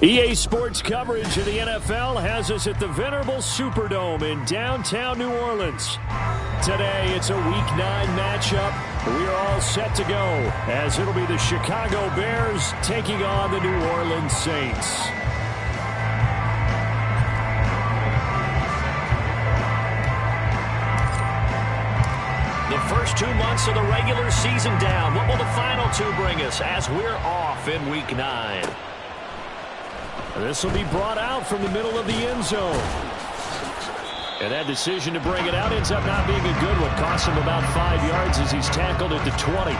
EA Sports coverage of the NFL has us at the venerable Superdome in downtown New Orleans. Today, it's a Week 9 matchup. We are all set to go, as it'll be the Chicago Bears taking on the New Orleans Saints. The first 2 months of the regular season down. What will the final 2 bring us as we're off in Week 9? This will be brought out from the middle of the end zone. And that decision to bring it out ends up not being a good one. Costs him about 5 yards as he's tackled at the 20.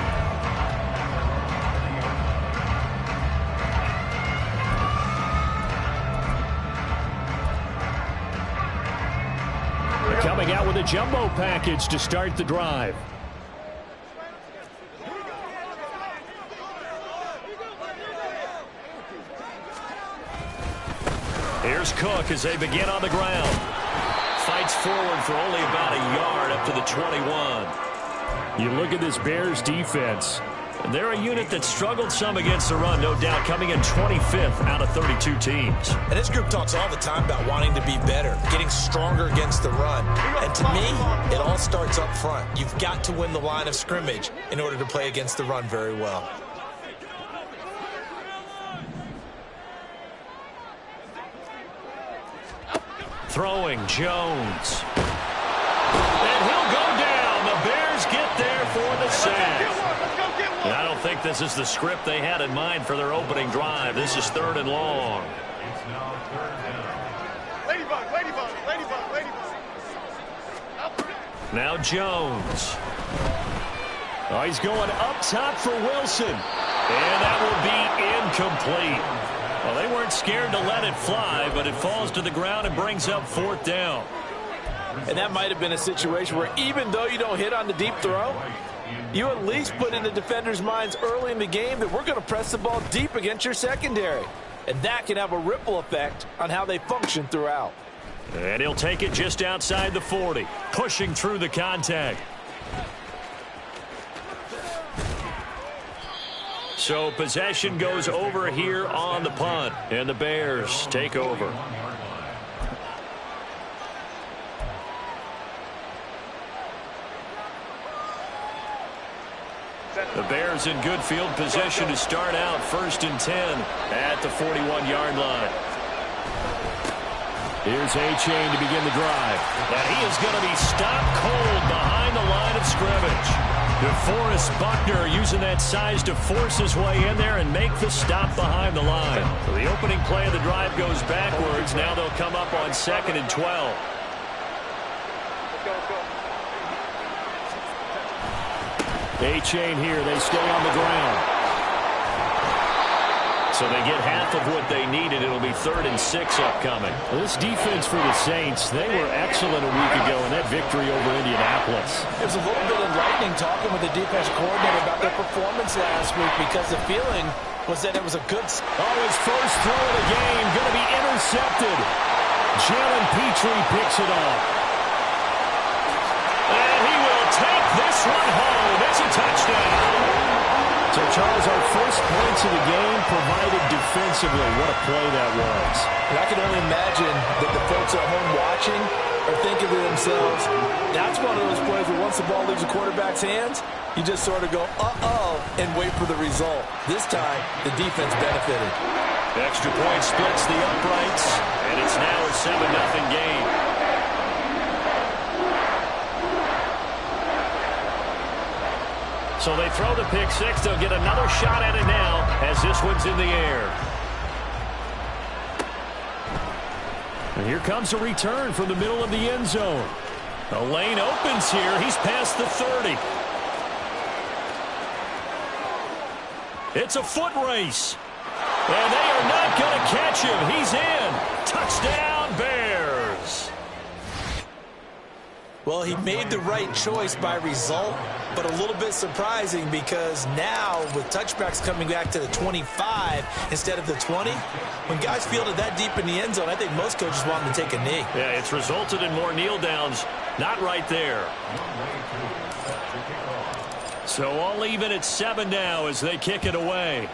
They're coming out with a jumbo package to start the drive. Here's Cook as they begin on the ground. Fights forward for only about a yard up to the 21. You look at this Bears defense. They're a unit that struggled some against the run, no doubt, coming in 25th out of 32 teams. And this group talks all the time about wanting to be better, getting stronger against the run. And to me, it all starts up front. You've got to win the line of scrimmage in order to play against the run very well. Throwing Jones. And he'll go down. The Bears get there for the sack. And I don't think this is the script they had in mind for their opening drive. This is 3rd and long. Now Jones. Oh, he's going up top for Wilson. And that will be incomplete. Well, they weren't scared to let it fly, but it falls to the ground and brings up 4th down. And that might have been a situation where even though you don't hit on the deep throw, you at least put in the defenders' minds early in the game that we're going to press the ball deep against your secondary. And that can have a ripple effect on how they function throughout. And he'll take it just outside the 40, pushing through the contact. So possession goes over here on the punt, and the Bears take over. The Bears in good field position to start out 1st and 10 at the 41-yard line. Here's Achane to begin the drive. And he is going to be stopped cold behind the line of scrimmage. DeForest Buckner using that size to force his way in there and make the stop behind the line. So the opening play of the drive goes backwards. Now they'll come up on 2nd and 12. Achane here. They stay on the ground. So they get half of what they needed. It'll be 3rd and 6 upcoming. Well, this defense for the Saints, they were excellent a week ago in that victory over Indianapolis. It was a little bit enlightening talking with the defense coordinator about their performance last week because the feeling was that it was a good... Oh, his first throw of the game going to be intercepted. Jalen Petrie picks it off. And he will take this one home. It's a touchdown. So, Charles, our first points of the game provided defensively. What a play that was. And I can only imagine that the folks at home watching are thinking to themselves, that's one of those plays where once the ball leaves the quarterback's hands, you just sort of go, uh-oh, and wait for the result. This time, the defense benefited. The extra point splits the uprights, and it's now a 7-0 game. So they throw the pick six. They'll get another shot at it now as this one's in the air. And here comes a return from the middle of the end zone. The lane opens here. He's past the 30. It's a foot race. And they are not going to catch him. He's in. Touchdown, Bears. Well, he made the right choice by result, but a little bit surprising because now with touchbacks coming back to the 25 instead of the 20, when guys fielded that deep in the end zone, I think most coaches want them to take a knee. Yeah, it's resulted in more kneel downs. Not right there. So all even at 7 now as they kick it away.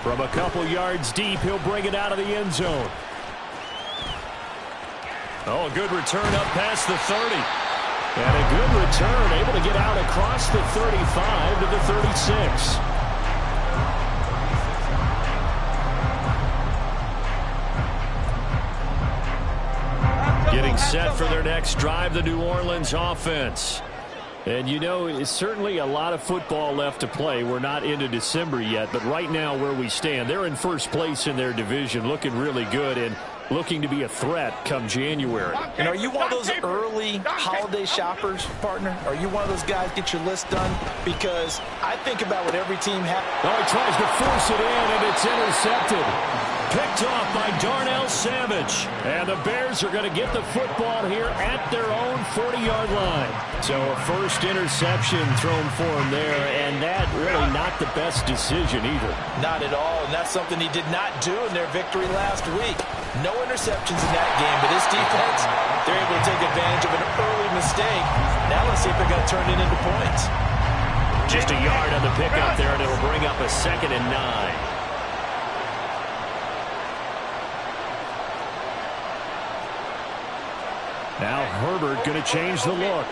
From a couple yards deep, he'll bring it out of the end zone. Oh, a good return up past the 30. And a good return, able to get out across the 35 to the 36. Getting set for their next drive, the New Orleans offense. And, you know, it's certainly a lot of football left to play. We're not into December yet, but right now where we stand, they're in first place in their division, looking really good and looking to be a threat come January. And are you one of those early holiday shoppers, partner? Are you one of those guys get your list done? Because I think about what every team has. Oh, he tries to force it in, and it's intercepted. Picked off by Darnell Savage. And the Bears are going to get the football here at their own 40-yard line. So a first interception thrown for him there, and that really not the best decision either. Not at all, and that's something he did not do in their victory last week. No interceptions in that game, but this defense, they're able to take advantage of an early mistake. Now let's see if they're going to turn it into points. Just a yard on the pickup there, and it'll bring up a 2nd and 9. Now Herbert going to change the look.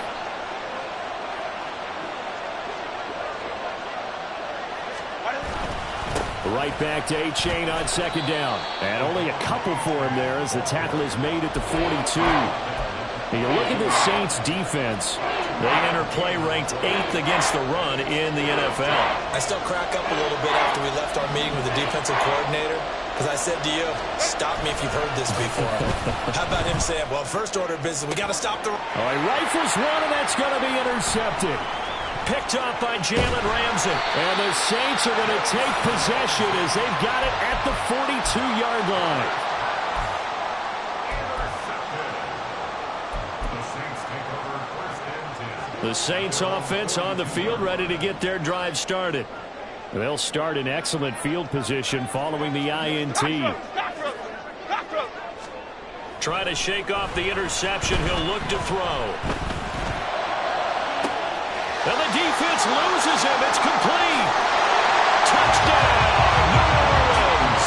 Right back to A-Chain on 2nd down. And only a couple for him there as the tackle is made at the 42. And you look at the Saints defense. They enter play ranked 8th against the run in the NFL. I still crack up a little bit after we left our meeting with the defensive coordinator. Because I said to you, stop me if you've heard this before. How about him saying, well, first order of business, we got to stop the... Oh, he rifles one, and that's going to be intercepted. Picked off by Jalen Ramsey. And the Saints are going to take possession as they've got it at the 42-yard line. The Saints offense on the field, ready to get their drive started. They'll start in excellent field position following the INT. Trying to shake off the interception. He'll look to throw. And the defense loses him. It's complete. Touchdown, New Orleans.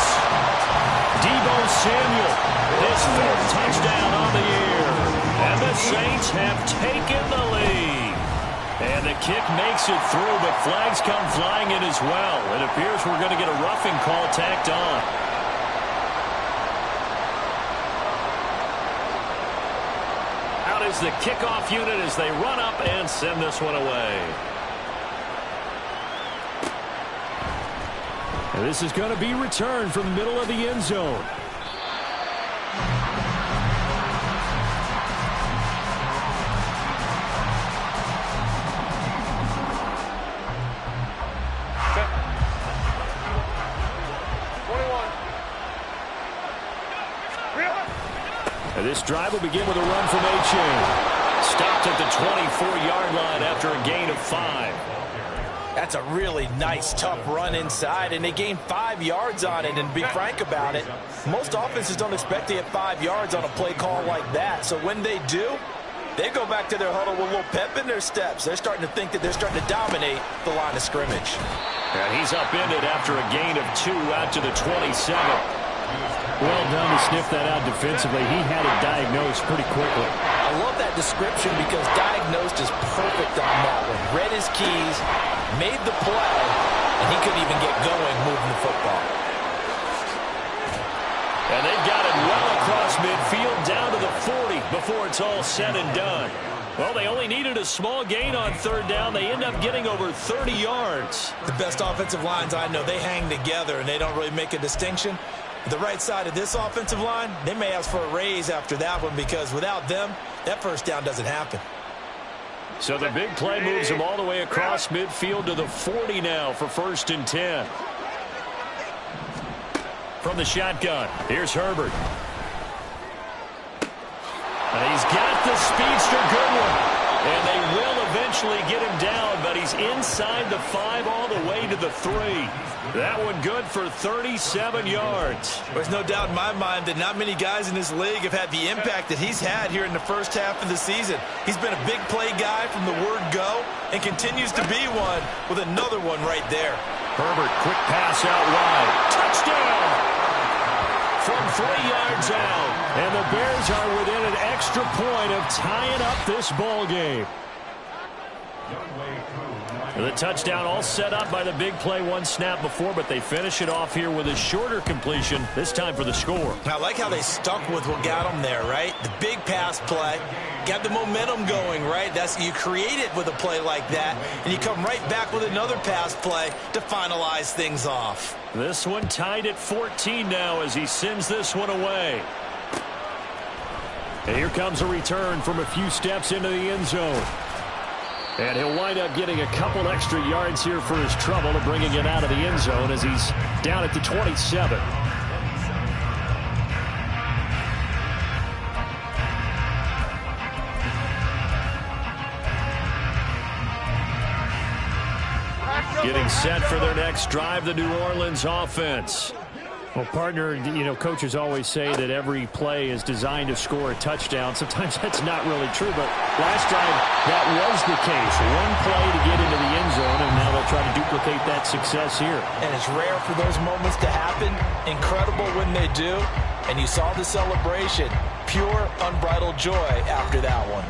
Deebo Samuel, his 4th touchdown on the year. And the Saints have taken the lead. And the kick makes it through, but flags come flying in as well. It appears we're going to get a roughing call tacked on. Out is the kickoff unit as they run up and send this one away. And this is going to be returned from the middle of the end zone. This drive will begin with a run from A-Chain. Stopped at the 24-yard line after a gain of 5. That's a really nice, tough run inside, and they gained 5 yards on it. And to be frank about it, most offenses don't expect to get 5 yards on a play call like that. So when they do, they go back to their huddle with a little pep in their steps. They're starting to think that they're starting to dominate the line of scrimmage. And he's upended after a gain of 2 out to the 27. Well done to sniff that out defensively. He had it diagnosed pretty quickly. I love that description because diagnosed is perfect on that one. Read his keys, made the play, and he couldn't even get going moving the football. And they've got it well across midfield down to the 40 before it's all said and done. Well, they only needed a small gain on 3rd down. They end up getting over 30 yards. The best offensive lines I know, they hang together and they don't really make a distinction. The right side of this offensive line, they may ask for a raise after that one because without them, that first down doesn't happen. So the big play moves them all the way across midfield to the 40 now for 1st and 10. From the shotgun, here's Herbert. And he's got the speedster, good one. And they will eventually get him down, but he's inside the 5 all the way to the 3. That one good for 37 yards. There's no doubt in my mind that not many guys in this league have had the impact that he's had here in the first half of the season. He's been a big play guy from the word go and continues to be one with another one right there. Herbert, quick pass out wide. Touchdown! From 3 yards out. And the Bears are within an extra point of tying up this ball game. The touchdown all set up by the big play one snap before, but they finish it off here with a shorter completion, this time for the score. I like how they stuck with what got them there, right? The big pass play, got the momentum going, right? You create it with a play like that, and you come right back with another pass play to finalize things off. This one tied at 14 now as he sends this one away. And here comes a return from a few steps into the end zone. And he'll wind up getting a couple extra yards here for his trouble to bringing it out of the end zone as he's down at the 27. Getting set for their next drive, the New Orleans offense. Well, partner, coaches always say that every play is designed to score a touchdown. Sometimes that's not really true, but last time that was the case. One play to get into the end zone, and now they'll try to duplicate that success here. And it's rare for those moments to happen. Incredible when they do. And you saw the celebration. Pure, unbridled joy after that one.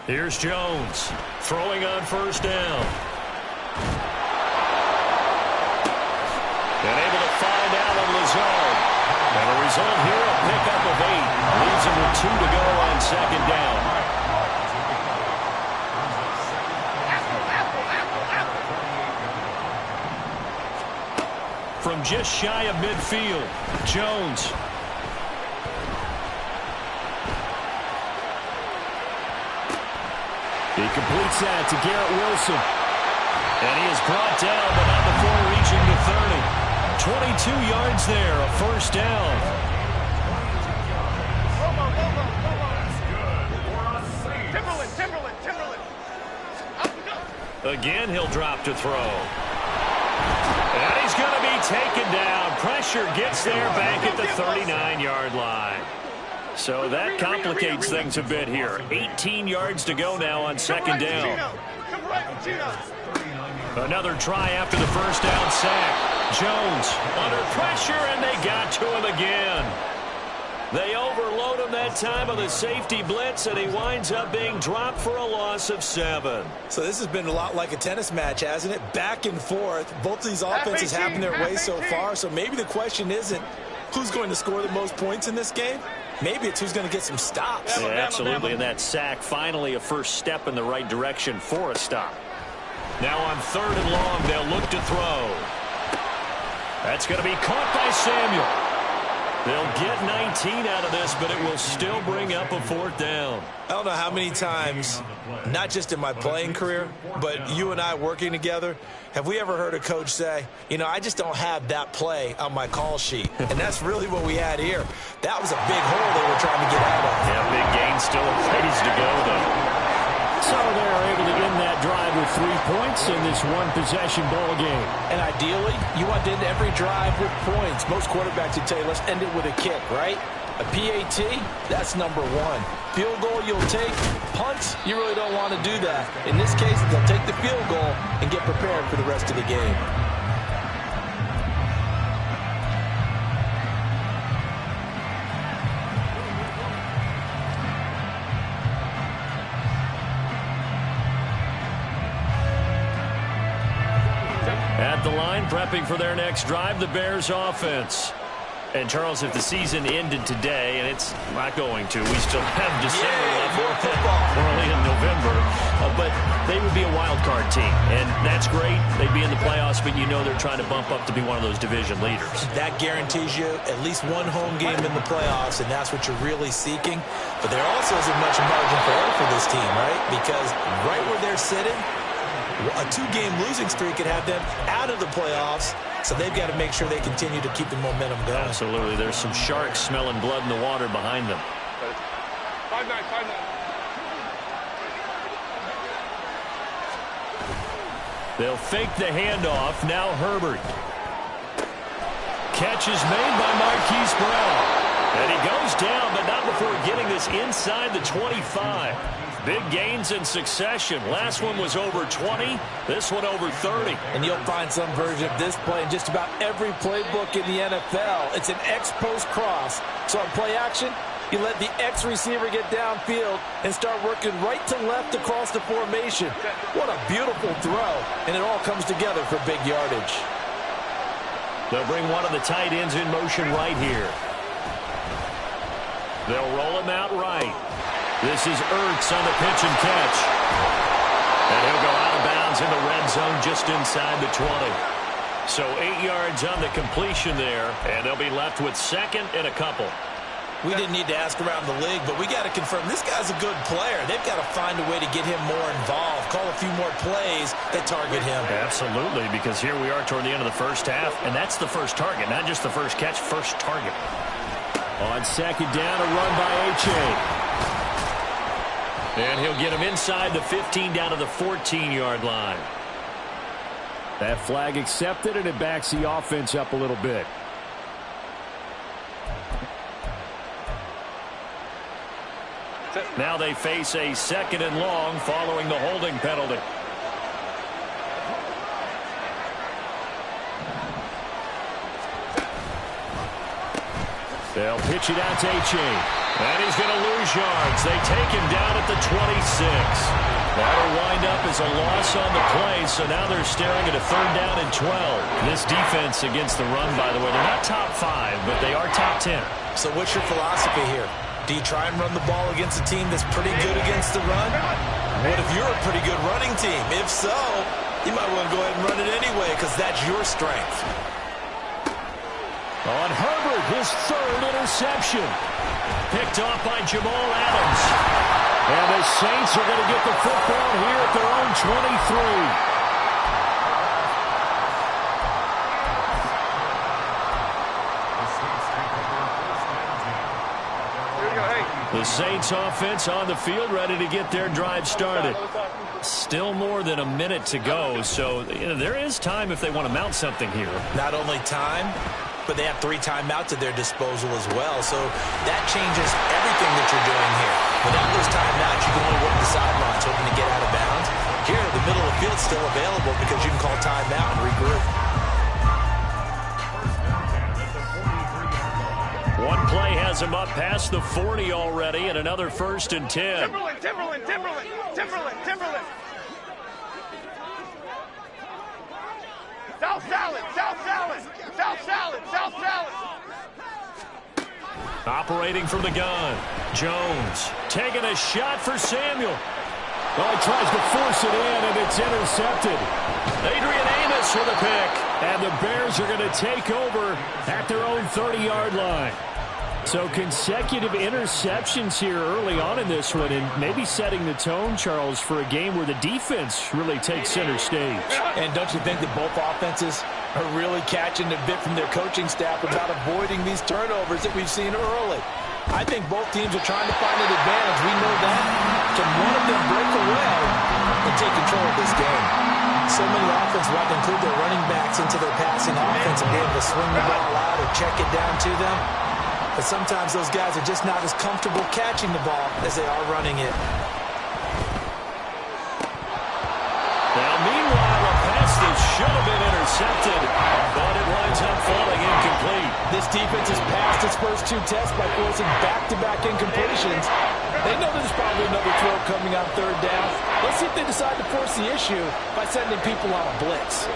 Here's Jones throwing on first down. And able to find Allen Lazard. And the result here, a pickup of 8. Leaves him with 2 to go on second down. From just shy of midfield, Jones. He completes that to Garrett Wilson. And he is brought down, but not before reaching the 30. 22 yards there, a first down. Timberland. Again, he'll drop to throw. And he's going to be taken down. Pressure gets there back at the 39-yard line. So that complicates things a bit here. 18 yards to go now on second down. Another try after the first down sack. Jones under pressure, and they got to him again. They overload him that time on the safety blitz, and he winds up being dropped for a loss of 7. So this has been a lot like a tennis match, hasn't it? Back and forth. Both of these offenses happen their way so far, so maybe the question isn't who's going to score the most points in this game. Maybe it's who's going to get some stops. Yeah, absolutely, and that sack finally a first step in the right direction for a stop. Now on 3rd and long, they'll look to throw. That's going to be caught by Samuel. They'll get 19 out of this, but it will still bring up a 4th down. I don't know how many times, not just in my playing career, but you and I working together, have we ever heard a coach say, I just don't have that play on my call sheet. And that's really what we had here. That was a big hole they were trying to get out of. Yeah, big gain, still a ways to go, though. So they're able to end that drive with 3 points in this one-possession ball game. And ideally, you want to end every drive with points. Most quarterbacks would tell you, let's end it with a kick, right? A PAT, that's number 1. Field goal you'll take. Punts, you really don't want to do that. In this case, they'll take the field goal and get prepared for the rest of the game. At the line, prepping for their next drive, the Bears offense. And, Charles, if the season ended today, and it's not going to, we still have December left, early in November, but they would be a wild card team, and that's great. They'd be in the playoffs, but they're trying to bump up to be one of those division leaders. That guarantees you at least one home game in the playoffs, and that's what you're really seeking. But there also isn't much margin for error for this team, right? Because right where they're sitting, a 2-game losing streak could have them out of the playoffs, so they've got to make sure they continue to keep the momentum going. Absolutely. There's some sharks smelling blood in the water behind them. 5-9. They'll fake the handoff. Now Herbert. Catch is made by Marquise Brown. And he goes down, but not before getting this inside the 25. Big gains in succession. Last one was over 20. This one over 30. And you'll find some version of this play in just about every playbook in the NFL. It's an X-post cross. So on play action, you let the X receiver get downfield and start working right to left across the formation. What a beautiful throw. And it all comes together for big yardage. They'll bring one of the tight ends in motion right here. They'll roll him out right. This is Ertz on the pitch and catch. And he'll go out of bounds in the red zone just inside the 20. So 8 yards on the completion there, and they'll be left with second and a couple. We didn't need to ask around the league, but we got to confirm this guy's a good player. They've got to find a way to get him more involved, call a few more plays that target him. Absolutely, because here we are toward the end of the first half, and that's the first target, not just the first catch, first target. On second down, a run by H.A. And he'll get him inside the 15 down to the 14-yard line. That flag accepted, and it backs the offense up a little bit. Now they face a second and long following the holding penalty. They'll pitch it out to H.A. And he's going to lose yards. They take him down at the 26. That'll wind up as a loss on the play, so now they're staring at a third down and 12. This defense against the run, by the way, they're not top 5, but they are top 10. So what's your philosophy here? Do you try and run the ball against a team that's pretty good against the run? What if you're a pretty good running team? If so, you might want to go ahead and run it anyway because that's your strength. On Herbert, his third interception. Picked off by Jamal Adams. And the Saints are going to get the football here at their own 23. The Saints offense on the field, ready to get their drive started. Still more than a minute to go, so there is time if they want to mount something here. Not only time, but they have 3 timeouts at their disposal as well, so that changes everything that you're doing here. Without those timeouts, you can only work the sidelines, hoping to get out of bounds. Here, the middle of the field's still available because you can call timeout and regroup. One play has him up past the 40 already, and another 1st and 10. Timberland. South salad. Operating from the gun. Jones taking a shot for Samuel. Well, he tries to force it in, and it's intercepted. Adrian Amos with a pick. And the Bears are going to take over at their own 30-yard line. So consecutive interceptions here early on in this one, and maybe setting the tone, Charles, for a game where the defense really takes center stage. And don't you think that both offenses are really catching a bit from their coaching staff about avoiding these turnovers that we've seen early? I think both teams are trying to find an advantage. We know that. Can one of them break away and take control of this game? So many offenses want to include their running backs into their passing offense and be able to swing the ball out or check it down to them. But sometimes those guys are just not as comfortable catching the ball as they are running it. Now, meanwhile, a pass that should have been intercepted, but it winds up falling incomplete. This defense has passed its first 2 tests by forcing back-to-back incompletions. They know there's probably another throw coming on 3rd down. Let's see if they decide to force the issue by sending people on a blitz.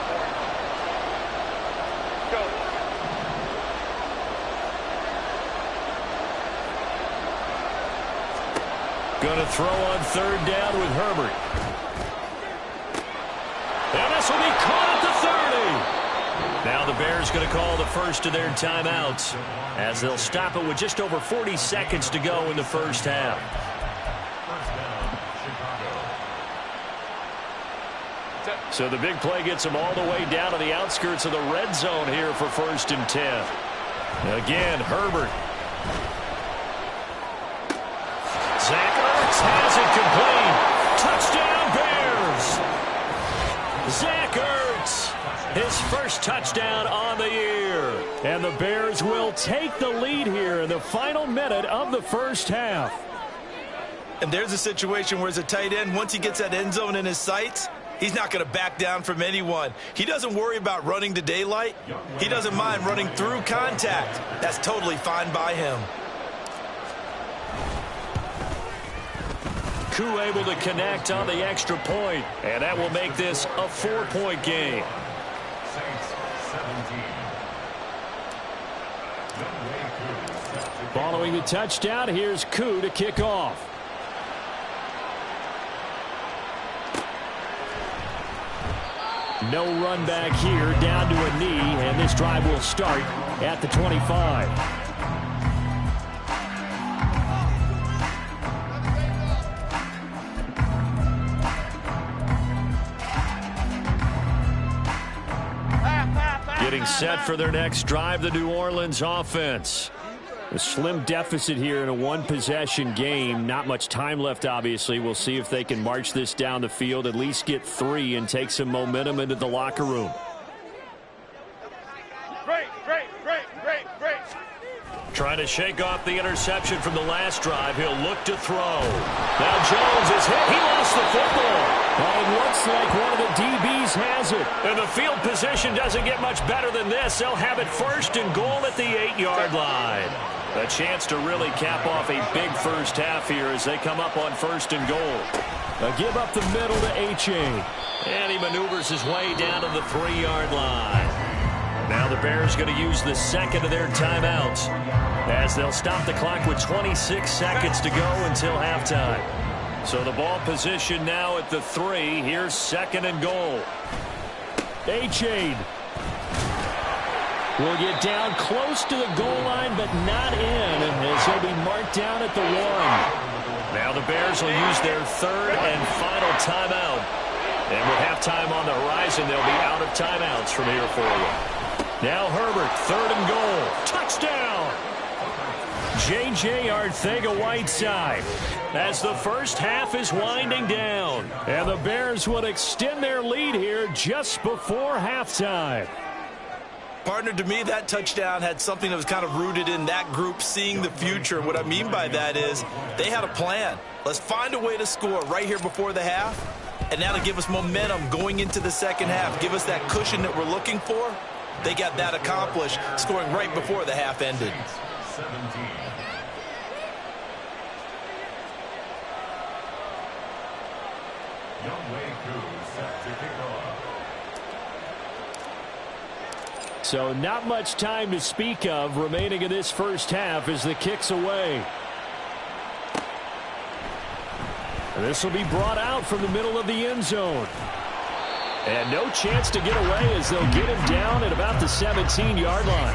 Going to throw on 3rd down with Herbert. And this will be caught at the 30. Now the Bears going to call the first of their timeouts as they'll stop it with just over 40 seconds to go in the first half. So the big play gets them all the way down to the outskirts of the red zone here for 1st and 10. Again, Herbert. Zach Ertz has it complete. Touchdown, Bears. Zach Zach Ertz, his first touchdown on the year. And the Bears will take the lead here in the final minute of the first half. And there's a situation where as a tight end, once he gets that end zone in his sights, he's not going to back down from anyone. He doesn't worry about running to daylight. He doesn't mind running through contact. That's totally fine by him. Koo able to connect on the extra point, and that will make this a 4-point game. Following the touchdown, here's Koo to kick off. No run back here, down to a knee, and this drive will start at the 25. Getting set for their next drive, the New Orleans offense. A slim deficit here in a one-possession game. Not much time left, obviously. We'll see if they can march this down the field, at least get 3, and take some momentum into the locker room. Great. Trying to shake off the interception from the last drive. He'll look to throw. Now Jones is hit. He lost the football. Well, it looks like one of the DBs has it. And the field position doesn't get much better than this. They'll have it first and goal at the 8-yard line. A chance to really cap off a big first half here as they come up on first and goal. A give up the middle to H.A. And he maneuvers his way down to the 3-yard line. Now the Bears going to use the second of their timeouts as they'll stop the clock with 26 seconds to go until halftime. So the ball position now at the 3. Here's second and goal. H.A. will get down close to the goal line, but not in, as he'll be marked down at the 1. Now the Bears will use their third and final timeout. And with halftime on the horizon, they'll be out of timeouts from here forward. Now Herbert, third and goal. Touchdown! J.J. Arcega-Whiteside as the first half is winding down. And the Bears would extend their lead here just before halftime. Partner, to me, that touchdown had something that was kind of rooted in that group seeing the future. What I mean by that is they had a plan. Let's find a way to score right here before the half. And now to give us momentum going into the second half, give us that cushion that we're looking for. They got that accomplished, scoring right before the half ended. So not much time to speak of remaining in this first half as the kick's away. And this will be brought out from the middle of the end zone. And no chance to get away as they'll get him down at about the 17-yard line.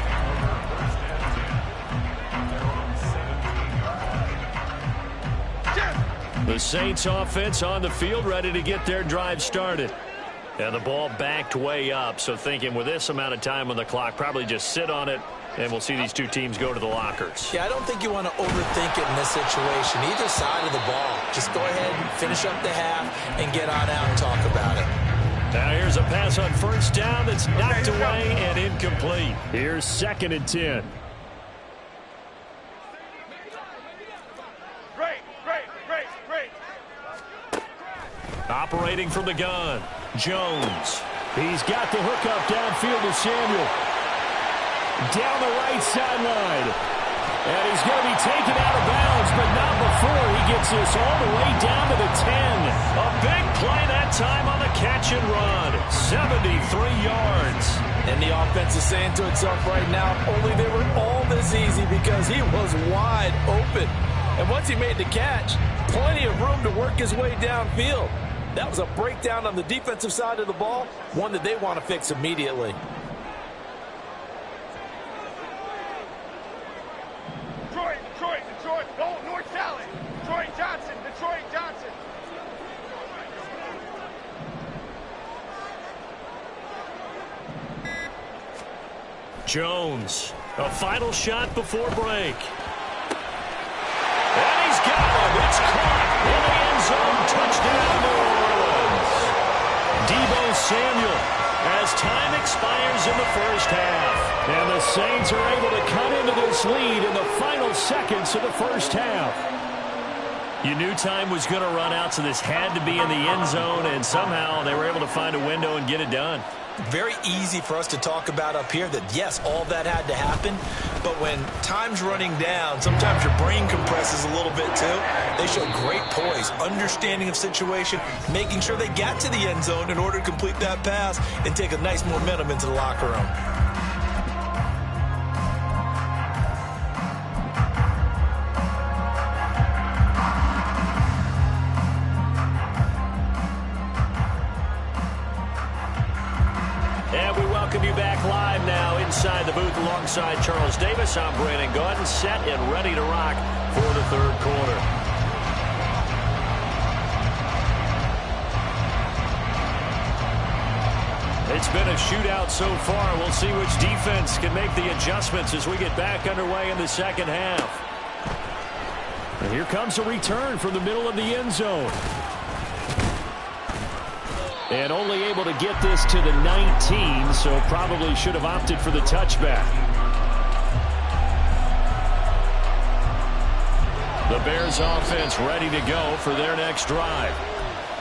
The Saints offense on the field ready to get their drive started. And the ball backed way up, so thinking with this amount of time on the clock, probably just sit on it, and we'll see these two teams go to the lockers. Yeah, I don't think you want to overthink it in this situation. Either side of the ball. Just go ahead and finish up the half and get on out and talk about it. Now here's a pass on first down that's knocked away and incomplete. Here's second and 10. Operating from the gun, Jones. He's got the hookup downfield to Samuel. Down the right sideline. And he's going to be taken out of bounds, but not before he gets this all the way down to the 10. A big play that time on the catch and run. 73 yards. And the offense is saying to itself right now, only they were all this easy because he was wide open. And once he made the catch, plenty of room to work his way downfield. That was a breakdown on the defensive side of the ball, one that they want to fix immediately. Detroit, no, North Sally. Detroit Johnson. Jones, a final shot before break. And he's got him. It's caught in the end zone. Touchdown, New Orleans. Deebo Samuel in the first half. And the Saints are able to cut into this lead in the final seconds of the first half. You knew time was going to run out, so this had to be in the end zone, and somehow they were able to find a window and get it done. Very easy for us to talk about up here that, yes, all that had to happen, but when time's running down, sometimes your brain compresses a little bit too. They show great poise, understanding of situation, making sure they got to the end zone in order to complete that pass and take a nice momentum into the locker room. You back live now inside the booth alongside Charles Davis. I'm Brandon Gaudin, set and ready to rock for the third quarter. It's been a shootout so far. We'll see which defense can make the adjustments as we get back underway in the second half. And here comes a return from the middle of the end zone. And only able to get this to the 19, so probably should have opted for the touchback. The Bears offense ready to go for their next drive.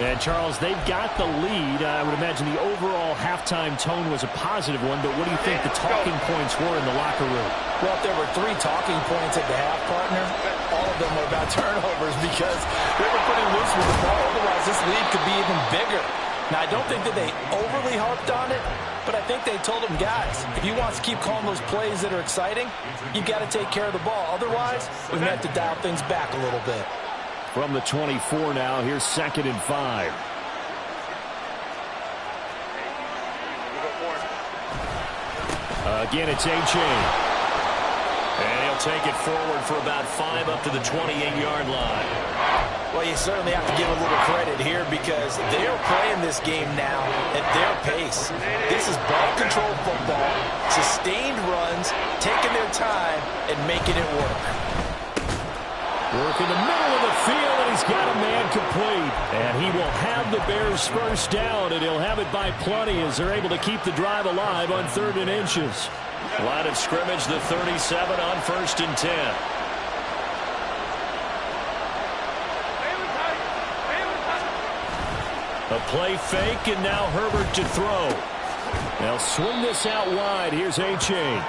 And, Charles, they've got the lead. I would imagine the overall halftime tone was a positive one, but what do you think the talking points were in the locker room? Well, if there were 3 talking points at the half, partner, all of them were about turnovers because they were pretty loose with the ball. Otherwise, this lead could be even bigger. Now, I don't think that they overly harped on it, but I think they told them, guys, if you want to keep calling those plays that are exciting, you've got to take care of the ball. Otherwise, we have to dial things back a little bit. From the 24 now, here's 2nd and 5. Again, it's A-Chain. And he'll take it forward for about 5 up to the 28-yard line. Well, you certainly have to give a little credit here because they're playing this game now at their pace. This is ball control football, sustained runs, taking their time, and making it work. Work in the middle of the field, and he's got a man complete. And he will have the Bears first down, and he'll have it by plenty as they're able to keep the drive alive on 3rd and inches. Line of scrimmage, the 37 on 1st and 10. A play fake, and now Herbert to throw. They'll swing this out wide. Here's A-Chain.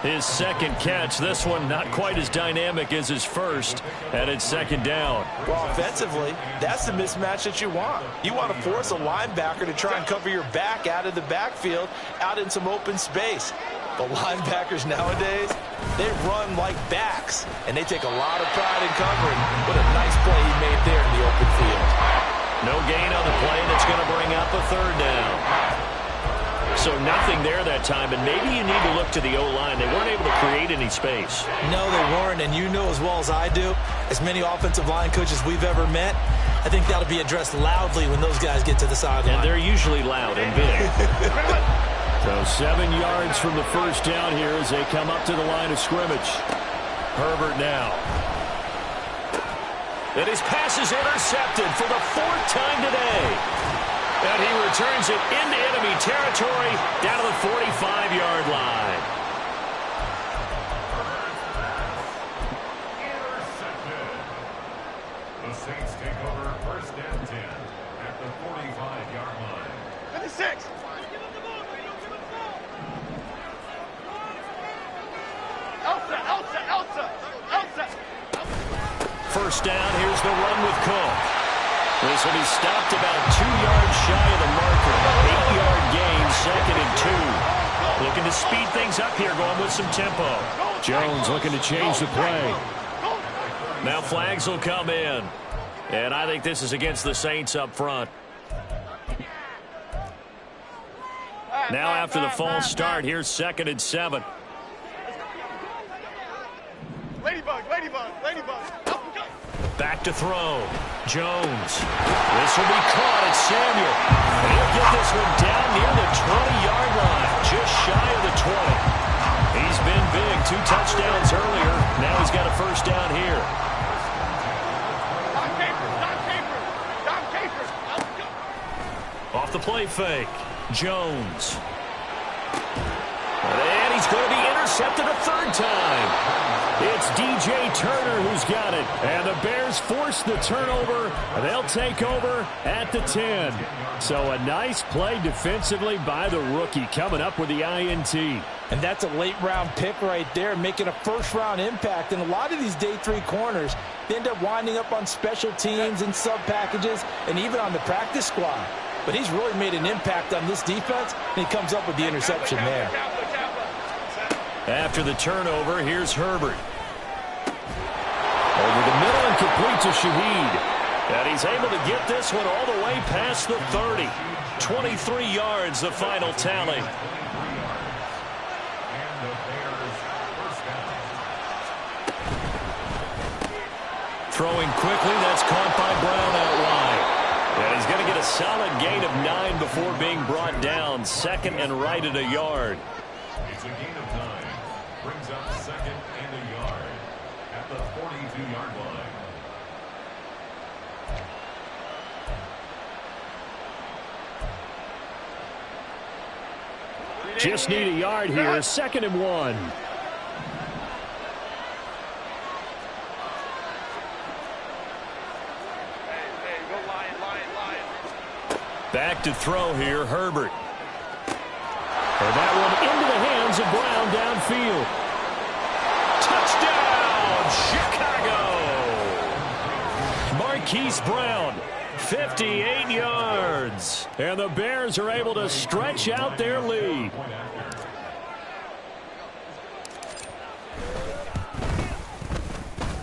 His second catch. This one not quite as dynamic as his first, and it's 2nd down. Well, offensively, that's the mismatch that you want. You want to force a linebacker to try and cover your back out of the backfield, out in some open space. The linebackers nowadays, they run like backs, and they take a lot of pride in covering. What a nice play he made there in the open field. No gain on the play, that's going to bring up a 3rd down. So nothing there that time, and maybe you need to look to the O-line. They weren't able to create any space. No, they weren't, and you know as well as I do, as many offensive line coaches we've ever met, I think that'll be addressed loudly when those guys get to the sideline. And they're usually loud and big. So 7 yards from the first down here as they come up to the line of scrimmage. Herbert now. And his pass is intercepted for the 4th time today. And he returns it into enemy territory down to the 45-yard line. Intercepted. The Saints take over 1st and 10 at the 45-yard line. 56. Elsa. First down, here's the run with Cook. This will be stopped about 2 yards shy of the marker. 8-yard gain, 2nd and 2. Looking to speed things up here, going with some tempo. Jones looking to change the play. Now flags will come in. And I think this is against the Saints up front. Now after the false start, here's 2nd and 7. Ladybug. Back to throw. Jones. This will be caught at Samuel. And he'll get this one down near the 20-yard line, just shy of the 20. He's been big. 2 touchdowns earlier. Now he's got a first down here. Dom Capers. Off the play fake. Jones. he's going to be intercepted a third time. It's DJ Turner who's got it. And the Bears force the turnover. They'll take over at the 10. So a nice play defensively by the rookie coming up with the INT. And that's a late-round pick right there, making a first-round impact. And a lot of these day 3 corners, they end up winding up on special teams and sub-packages and even on the practice squad. But he's really made an impact on this defense, and he comes up with the interception there. After the turnover, here's Herbert. Over the middle and complete to Shaheed. And he's able to get this one all the way past the 30. 23 yards, the final tally. Throwing quickly, that's caught by Brown out wide. And he's going to get a solid gain of 9 before being brought down. Second and right at a yard. It's a gain of 9. Brings up second and a yard at the 42-yard line. Just need a yard here. Second and 1. Back to throw here, Herbert. And that one into the hands of Brown downfield. Touchdown, Chicago! Marquise Brown, 58 yards. And the Bears are able to stretch out their lead.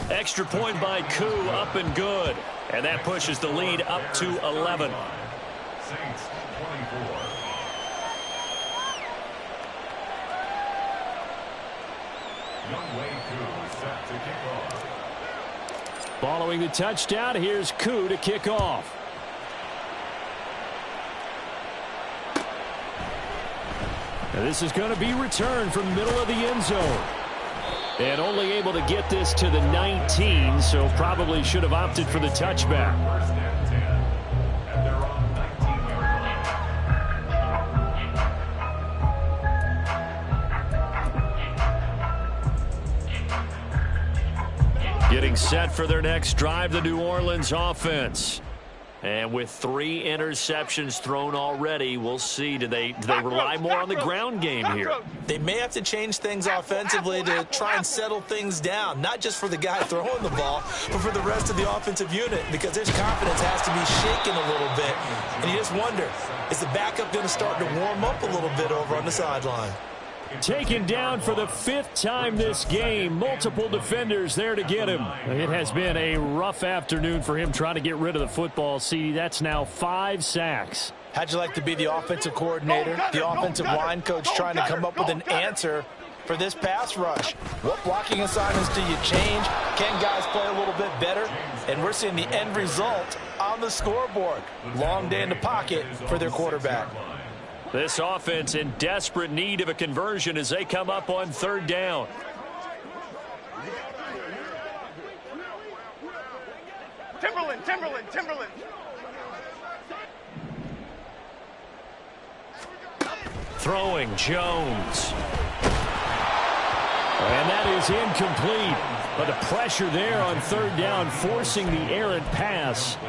Extra point by Koo, up and good. And that pushes the lead up to 11. Saints 24. Younghoe Koo set to kick off. Following the touchdown, here's Koo to kick off. Now this is going to be returned from the middle of the end zone. And only able to get this to the 19, so probably should have opted for the touchback. First and 10 at their own 19-yard line. Getting set for their next drive, the New Orleans offense. And with 3 interceptions thrown already, we'll see. Do they rely more on the ground game here? They may have to change things offensively to try and settle things down, not just for the guy throwing the ball, but for the rest of the offensive unit, because their confidence has to be shaken a little bit. And you just wonder, is the backup going to start to warm up a little bit over on the sideline? Taken down for the 5th time this game. Multiple defenders there to get him. It has been a rough afternoon for him trying to get rid of the football. See, that's now 5 sacks. How'd you like to be the offensive coordinator, the offensive line coach, trying to come up with an answer for this pass rush? What blocking assignments do you change? Can guys play a little bit better? And we're seeing the end result on the scoreboard. Long day in the pocket for their quarterback. This offense in desperate need of a conversion as they come up on 3rd down. Timberland. Throwing Jones. And that is incomplete. But the pressure there on 3rd down, forcing the errant pass.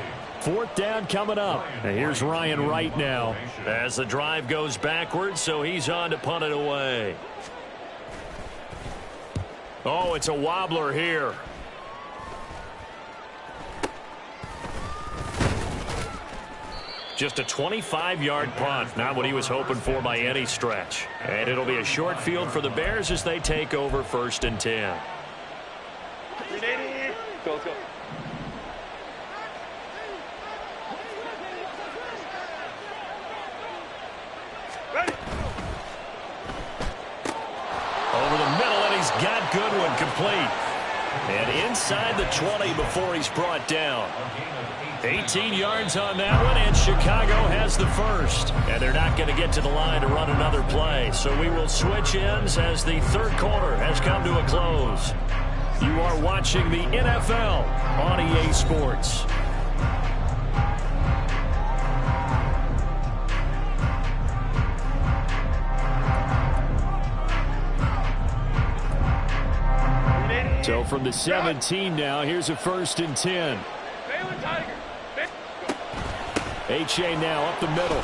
4th down coming up. And here's Ryan Wright now as the drive goes backwards, so he's on to punt it away. Oh, it's a wobbler here. Just a 25-yard punt, not what he was hoping for by any stretch. And it'll be a short field for the Bears as they take over 1st and 10. Let's go. Over the middle, and he's got Goodwin complete. And inside the 20 before he's brought down. 18 yards on that one, and Chicago has the first. And they're not going to get to the line to run another play. So we will switch ends as the 3rd quarter has come to a close. You are watching the NFL on EA Sports. So from the 17 now, here's a 1st and 10. Baylor Tiger. H.A. now up the middle.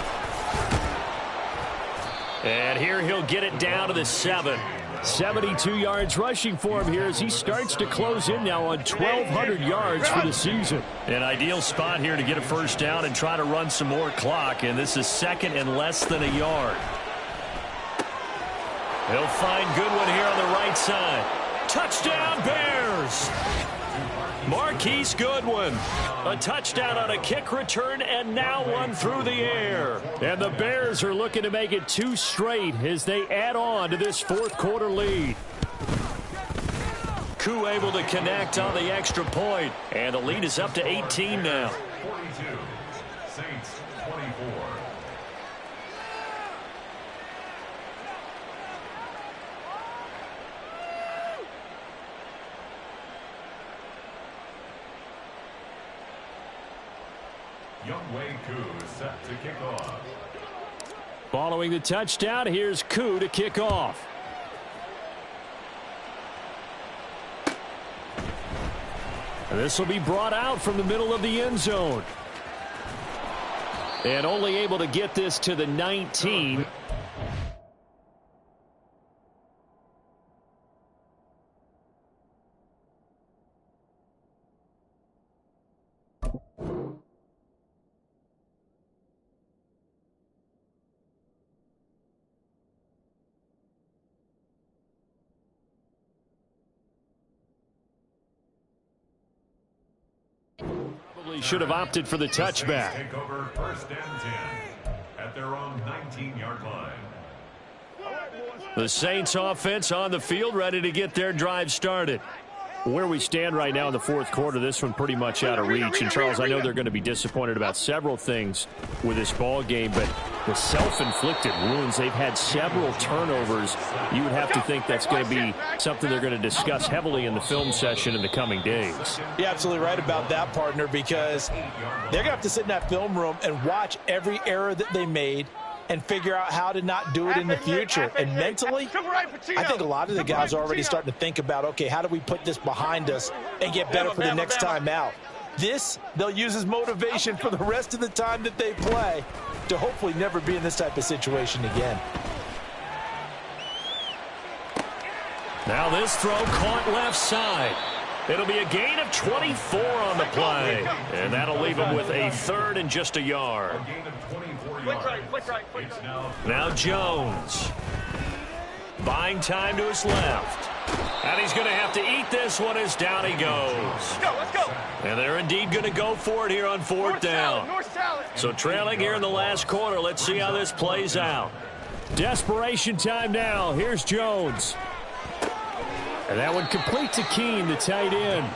And here he'll get it down to the 7. 72 yards rushing for him here as he starts to close in now on 1,200 yards for the season. An ideal spot here to get a 1st down and try to run some more clock. And this is 2nd and less than a yard. He'll find Goodwin here on the right side. Touchdown, Bears! Marquise Goodwin. A touchdown on a kick return and now one through the air. And the Bears are looking to make it 2 straight as they add on to this 4th quarter lead. Koo able to connect on the extra point. And the lead is up to 18 now. 42. Saints 24. Younghoe Koo is set to kick off. Following the touchdown, here's Koo to kick off. This will be brought out from the middle of the end zone. And only able to get this to the 19. Should have opted for the touchback. Take over 1st and 10 at their own 19-yard line. The Saints offense on the field, ready to get their drive started. Where we stand right now in the 4th quarter, this one pretty much out of reach. And, Charles, I know they're going to be disappointed about several things with this ball game, but the self-inflicted wounds, they've had several turnovers. You would have to think that's going to be something they're going to discuss heavily in the film session in the coming days. You're absolutely right about that, partner, because they're going to have to sit in that film room and watch every error that they made and figure out how to not do it in the future. And mentally, I think a lot of the guys are already starting to think about, okay, how do we put this behind us and get better for the next time out? This, they'll use as motivation for the rest of the time that they play to hopefully never be in this type of situation again. Now this throw caught left side. It'll be a gain of 24 on the play. And that'll leave him with a 3rd and just a yard. A gain of 24 yards. It's Now Jones. Buying time to his left. And he's going to have to eat this one as down he goes. Let's go. And they're indeed going to go for it here on 4th down. So trailing here in the last quarter. Let's see how this plays out. Desperation time now. Here's Jones. And that one complete to Keene, the tight end.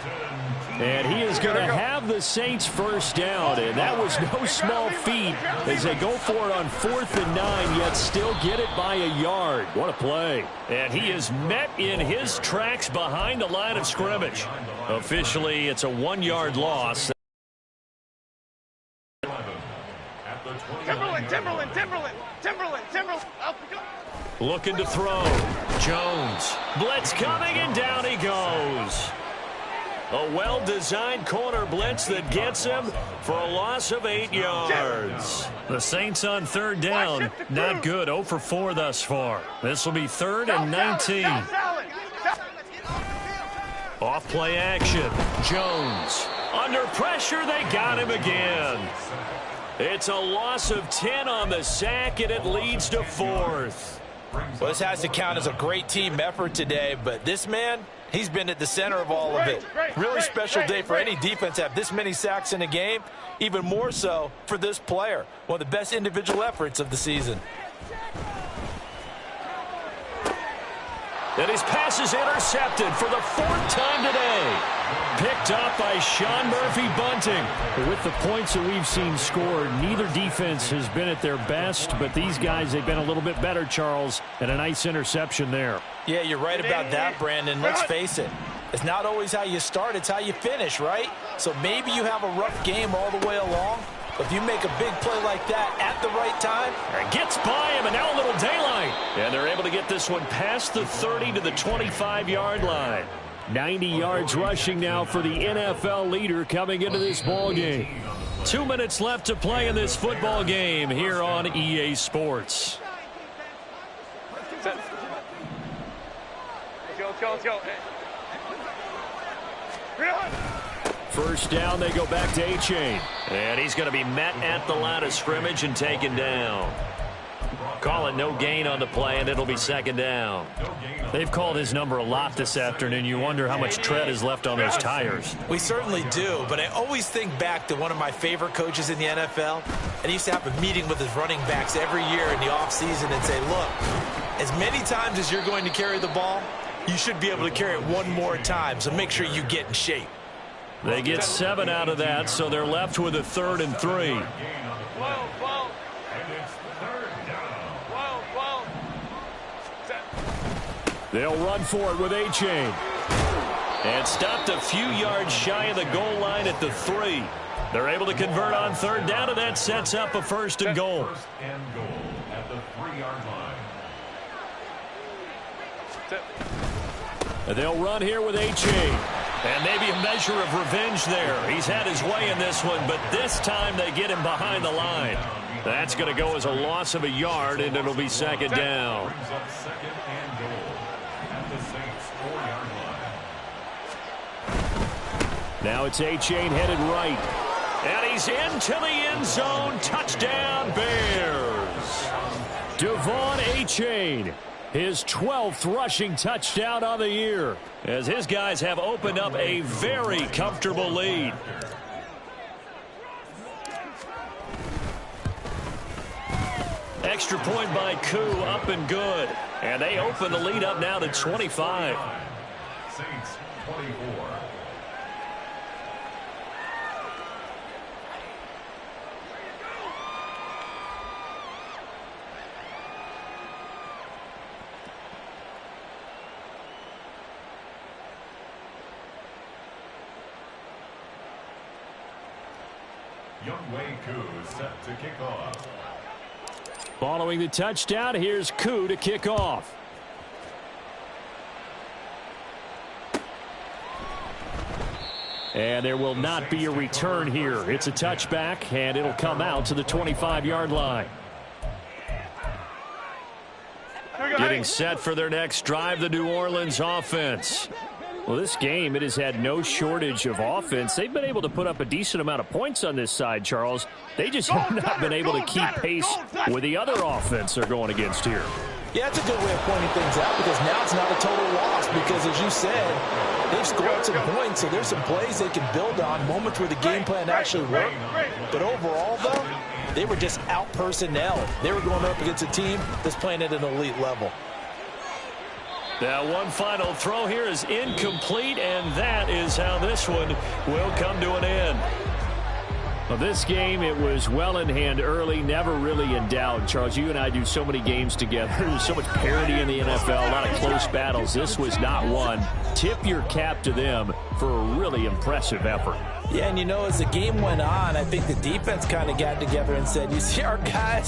And he is going to have the Saints 1st down. And that was no small feat as they go for it on 4th and 9, yet still get it by a yard. What a play. And he is met in his tracks behind the line of scrimmage. Officially, it's a 1-yard loss. Timberland. Looking to throw. Jones. Blitz coming, and down he goes. A well-designed corner blitz that gets him for a loss of 8 yards. The Saints on 3rd down. Not good. 0 for 4 thus far. This will be 3rd and 19. Off play action. Jones. Under pressure, they got him again. It's a loss of 10 on the sack, and it leads to 4th. Well, this has to count as a great team effort today, but this man, he's been at the center of all of it. Really special day for any defense to have this many sacks in a game, even more so for this player. One of the best individual efforts of the season. And his pass is intercepted for the 4th time today. Picked up by Sean Murphy-Bunting. With the points that we've seen scored, neither defense has been at their best, but these guys, they've been a little bit better, Charles, and a nice interception there. Yeah, you're right about that, Brandon. Let's face it. It's not always how you start, it's how you finish, right? So maybe you have a rough game all the way along, but if you make a big play like that at the right time. And gets by him, and now a little daylight. And they're able to get this one past the 30 to the 25-yard line. 90 yards rushing now for the NFL leader coming into this ball game. 2 minutes left to play in this football game here on EA Sports. Let's go, let's go. First down, they go back to A-Chain. And he's going to be met at the line of scrimmage and taken down. Call it no gain on the play, and it'll be second down. They've called his number a lot this afternoon. You wonder how much tread is left on those tires. We certainly do, but I always think back to one of my favorite coaches in the NFL, and he used to have a meeting with his running backs every year in the offseason and say, look, as many times as you're going to carry the ball, you should be able to carry it one more time, so make sure you get in shape. They get 7 out of that, so they're left with a 3rd and 3. They'll run for it with A-Chain. And stopped a few yards shy of the goal line at the 3. They're able to convert on 3rd down, and that sets up a 1st and goal. First and goal at the 3-yard line. They'll run here with A-Chain. And maybe a measure of revenge there. He's had his way in this one, but this time they get him behind the line. That's going to go as a loss of a yard, and it'll be second down. Brings up second and goal at the Saints 4-yard line. Now it's A-Chain headed right. And he's into the end zone. Touchdown, Bears. Devon A-Chain. His 12th rushing touchdown on the year, as his guys have opened up a very comfortable lead. Extra point by Koo, up and good. And they open the lead up now to 25. Saints 24. Younghoe Koo set to kick off. Following the touchdown, here's Koo to kick off. And there will not be a return here. It's a touchback, and it'll come out to the 25-yard line. Getting set for their next drive, the New Orleans offense. Well, this game, it has had no shortage of offense. They've been able to put up a decent amount of points on this side, Charles. They just have not been able to keep pace with the other offense they're going against here. Yeah, that's a good way of pointing things out, because now it's not a total loss, because as you said, they've scored some points, so there's some plays they can build on, moments where the game plan actually worked. But overall, though, they were just out-personnel. They were going up against a team that's playing at an elite level. That one final throw here is incomplete, and that is how this one will come to an end. Well, this game, it was well in hand early, never really in doubt. Charles, you and I do so many games together. There's so much parity in the NFL, a lot of close battles. This was not one. Tip your cap to them for a really impressive effort. Yeah, and you know, as the game went on, I think the defense kind of got together and said, you see our guys,